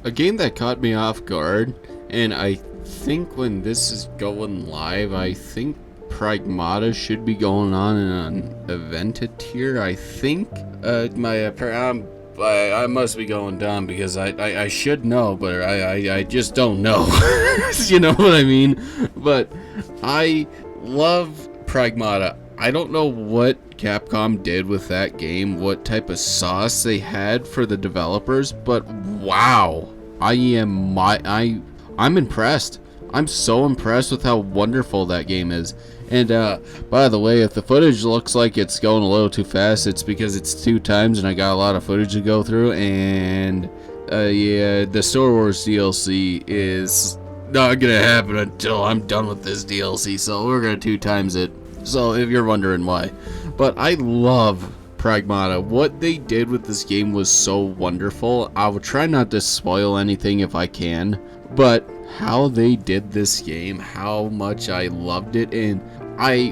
A game that caught me off guard, and I think when this is going live, I think Pragmata should be going on in an event tier. I think I must be going dumb because I should know, but I just don't know. You know what I mean? But I love Pragmata. I don't know what Capcom did with that game, what type of sauce they had for the developers, but wow. I'm impressed. I'm so impressed with how wonderful that game is. And by the way, if the footage looks like it's going a little too fast, it's because it's 2 times and I got a lot of footage to go through. And yeah, the Star Wars DLC is not gonna happen until I'm done with this DLC, so we're gonna 2 times it. So if you're wondering why. But I love Pragmata. What they did with this game was so wonderful. I will try not to spoil anything if I can, but how they did this game, how much I loved it, and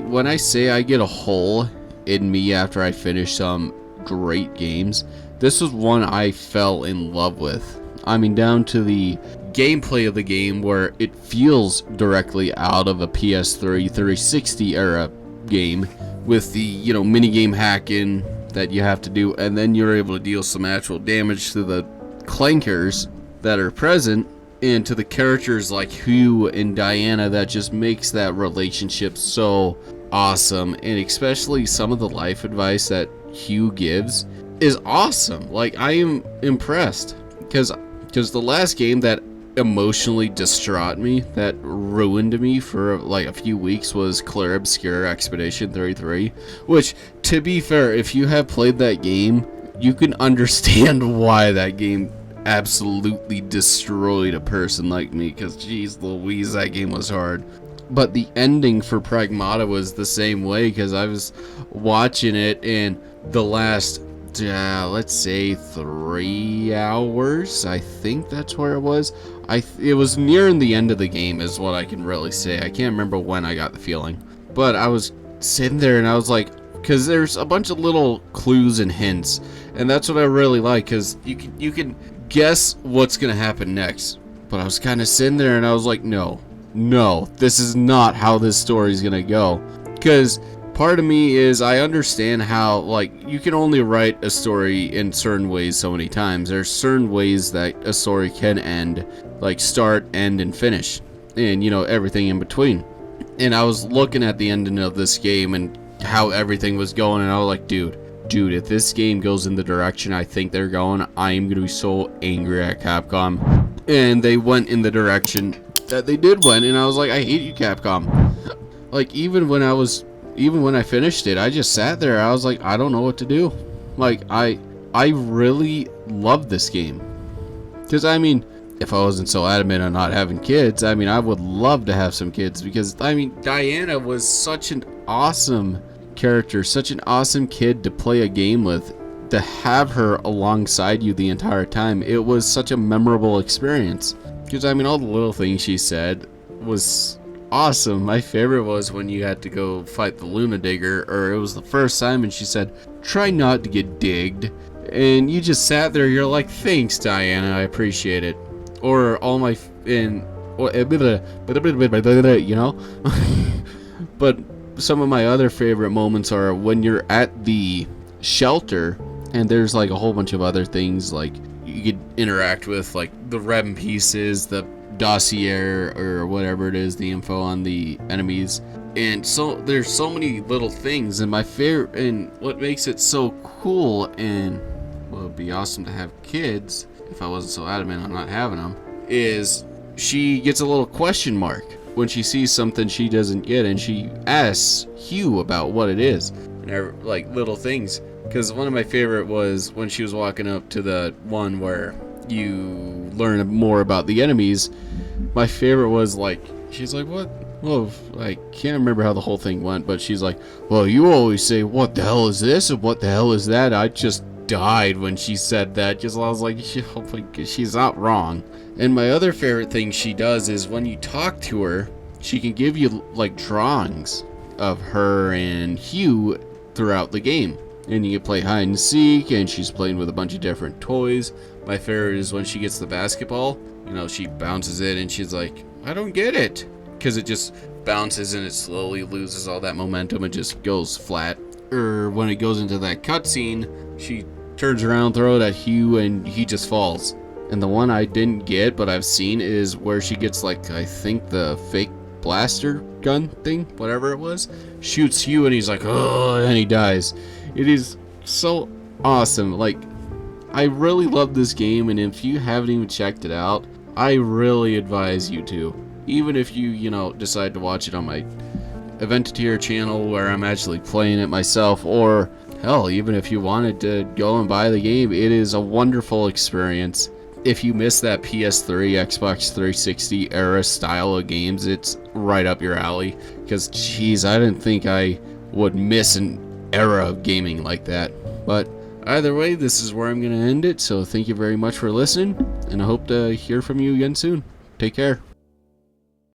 when I say I get a hole in me after I finish some great games, this was one I fell in love with. I mean, down to the gameplay of the game where it feels directly out of a PS3 360 era game with the, minigame hacking that you have to do, and then you're able to deal some actual damage to the clankers that are present and to the characters like Hugh and Diana. That just makes that relationship so awesome, and especially some of the life advice that Hugh gives is awesome. Like, I am impressed because the last game that emotionally distraught me, that ruined me for like a few weeks, was Clear Obscure Expedition 33, which, to be fair, if you have played that game, you can understand why that game absolutely destroyed a person like me, because geez Louise, that game was hard. But the ending for Pragmata was the same way, because I was watching it and the last let's say 3 hours, I think that's where it was. It was nearing the end of the game is what I can really say. I can't remember when I got the feeling, but I was sitting there and I was like, because there's a bunch of little clues and hints, and that's what I really like, because you can guess what's gonna happen next. But I was kind of sitting there and I was like, no, this is not how this story's gonna go, because part of me is I understand how, like, you can only write a story in certain ways so many times. There's certain ways that a story can end, like start, end, and finish, and everything in between. And I was looking at the ending of this game and how everything was going, and I was like, dude, if this game goes in the direction I think they're going, I am gonna be so angry at Capcom. And they went in the direction that they did went, and I was like, I hate you, Capcom. Like, even when I finished it, I just sat there. I was like, I don't know what to do. Like, I really love this game. Because, I mean, if I wasn't so adamant on not having kids, I mean, I would love to have some kids. Because, I mean, Diana was such an awesome character, such an awesome kid to play a game with. To have her alongside you the entire time, it was such a memorable experience. Because, I mean, all the little things she said was awesome. My favorite was when you had to go fight the Luna Digger, or it was the first time, and she said, try not to get digged. And you just sat there, you're like, thanks, Diana, I appreciate it. Or all my, But some of my other favorite moments are when you're at the shelter, and there's like a whole bunch of other things, like you could interact with, like the REM pieces, the dossier or whatever it is, the info on the enemies, and so there's so many little things. And my favorite, and what makes it so cool, and well, it'd be awesome to have kids if I wasn't so adamant on not having them, is she gets a little question mark when she sees something she doesn't get, and she asks Hugh about what it is, and like little things. Because one of my favorite was when she was walking up to the one where you learn more about the enemies. My favorite was, like, she's like, what? Well, I can't remember how the whole thing went, but she's like, well, you always say, what the hell is this and what the hell is that? I just died when she said that, because I was like, she's not wrong. And my other favorite thing she does is when you talk to her, she can give you like drawings of her and Hugh throughout the game. and you can play hide and seek, and she's playing with a bunch of different toys. My favorite is when she gets the basketball, you know, she bounces it and she's like, I don't get it, because it just bounces and it slowly loses all that momentum and just goes flat. Or when it goes into that cutscene, she turns around, throw it at Hugh, and he just falls. And the one I didn't get but I've seen is where she gets, like, I think the fake blaster gun thing, whatever it was, shoots Hugh and he's like, oh, and he dies. It is so awesome. Like, I really love this game, and if you haven't even checked it out, I really advise you to. Even if you know, decide to watch it on my Event Tier channel where I'm actually playing it myself, or hell, even if you wanted to go and buy the game, it is a wonderful experience. If you miss that PS3, Xbox 360 era style of games, it's right up your alley. Because, geez, I didn't think I would miss an era of gaming like that. But either way, this is where I'm going to end it. So thank you very much for listening, and I hope to hear from you again soon. Take care.